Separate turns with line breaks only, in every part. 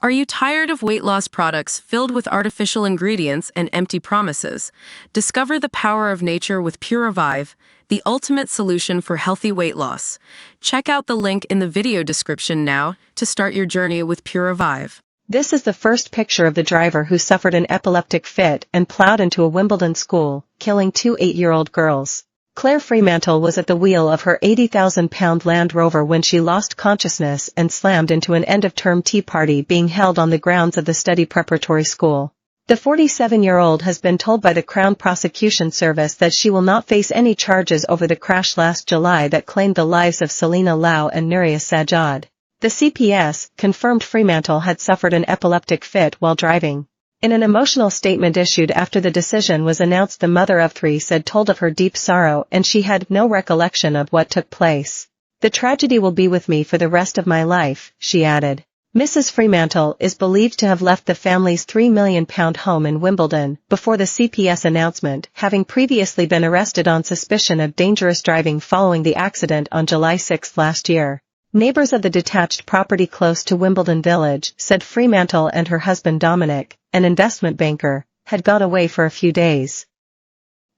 Are you tired of weight loss products filled with artificial ingredients and empty promises? Discover the power of nature with Pure Revive, the ultimate solution for healthy weight loss. Check out the link in the video description now to start your journey with Pure Revive.
This is the first picture of the driver who suffered an epileptic fit and plowed into a Wimbledon school, killing two 8-year-old girls. Claire Fremantle was at the wheel of her 80,000-pound Land Rover when she lost consciousness and slammed into an end-of-term tea party being held on the grounds of the study preparatory school. The 47-year-old has been told by the Crown Prosecution Service that she will not face any charges over the crash last July that claimed the lives of Selena Lau and Nuria Sajjad. The CPS confirmed Fremantle had suffered an epileptic fit while driving. In an emotional statement issued after the decision was announced, the mother of three said told of her deep sorrow and she had no recollection of what took place. "The tragedy will be with me for the rest of my life," she added. Mrs. Fremantle is believed to have left the family's £3 million home in Wimbledon before the CPS announcement, having previously been arrested on suspicion of dangerous driving following the accident on July 6 last year. Neighbors of the detached property close to Wimbledon Village said Fremantle and her husband Dominic, an investment banker, had gone away for a few days.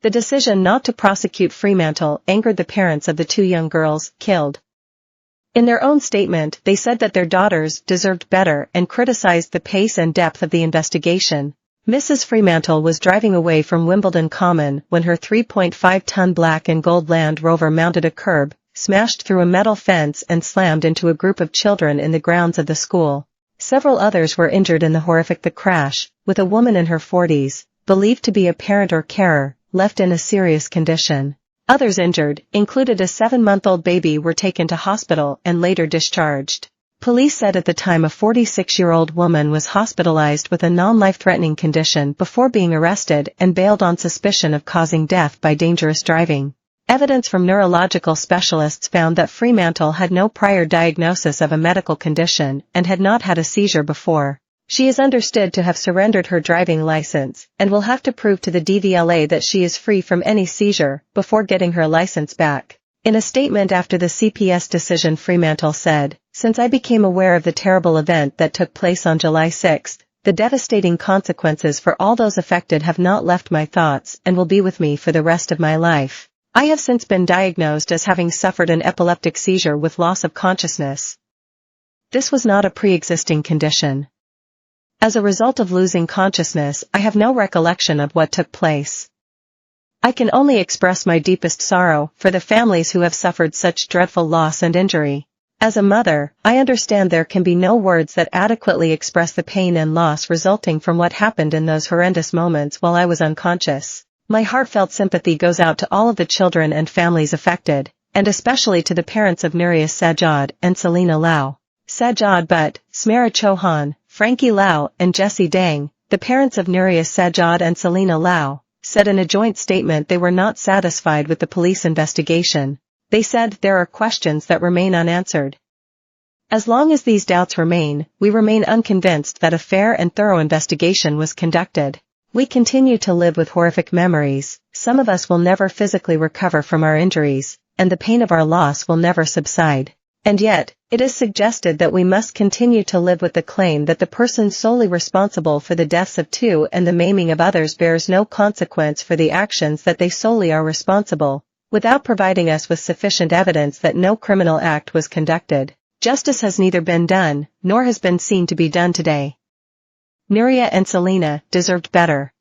The decision not to prosecute Fremantle angered the parents of the two young girls killed. In their own statement, they said that their daughters deserved better and criticized the pace and depth of the investigation. Mrs. Fremantle was driving away from Wimbledon Common when her 3.5-ton black and gold Land Rover mounted a curb, smashed through a metal fence and slammed into a group of children in the grounds of the school. Several others were injured in the horrific crash, with a woman in her 40s, believed to be a parent or carer, left in a serious condition. Others injured, included a 7-month-old baby, were taken to hospital and later discharged. Police said at the time a 46-year-old woman was hospitalized with a non-life-threatening condition before being arrested and bailed on suspicion of causing death by dangerous driving. Evidence from neurological specialists found that Fremantle had no prior diagnosis of a medical condition and had not had a seizure before. She is understood to have surrendered her driving license and will have to prove to the DVLA that she is free from any seizure before getting her license back. In a statement after the CPS decision, Fremantle said, "Since I became aware of the terrible event that took place on July 6, the devastating consequences for all those affected have not left my thoughts and will be with me for the rest of my life. I have since been diagnosed as having suffered an epileptic seizure with loss of consciousness. This was not a pre-existing condition. As a result of losing consciousness, I have no recollection of what took place. I can only express my deepest sorrow for the families who have suffered such dreadful loss and injury. As a mother, I understand there can be no words that adequately express the pain and loss resulting from what happened in those horrendous moments while I was unconscious. My heartfelt sympathy goes out to all of the children and families affected, and especially to the parents of Nuria Sajjad and Selena Lau. Sajjad Butt, Smera Chauhan, Frankie Lau, and Jessie Dang, the parents of Nuria Sajjad and Selena Lau, said in a joint statement they were not satisfied with the police investigation. They said there are questions that remain unanswered. As long as these doubts remain, we remain unconvinced that a fair and thorough investigation was conducted. We continue to live with horrific memories. Some of us will never physically recover from our injuries, and the pain of our loss will never subside. And yet, it is suggested that we must continue to live with the claim that the person solely responsible for the deaths of two and the maiming of others bears no consequence for the actions that they solely are responsible, without providing us with sufficient evidence that no criminal act was conducted. Justice has neither been done, nor has been seen to be done today. Nuria and Selena deserved better.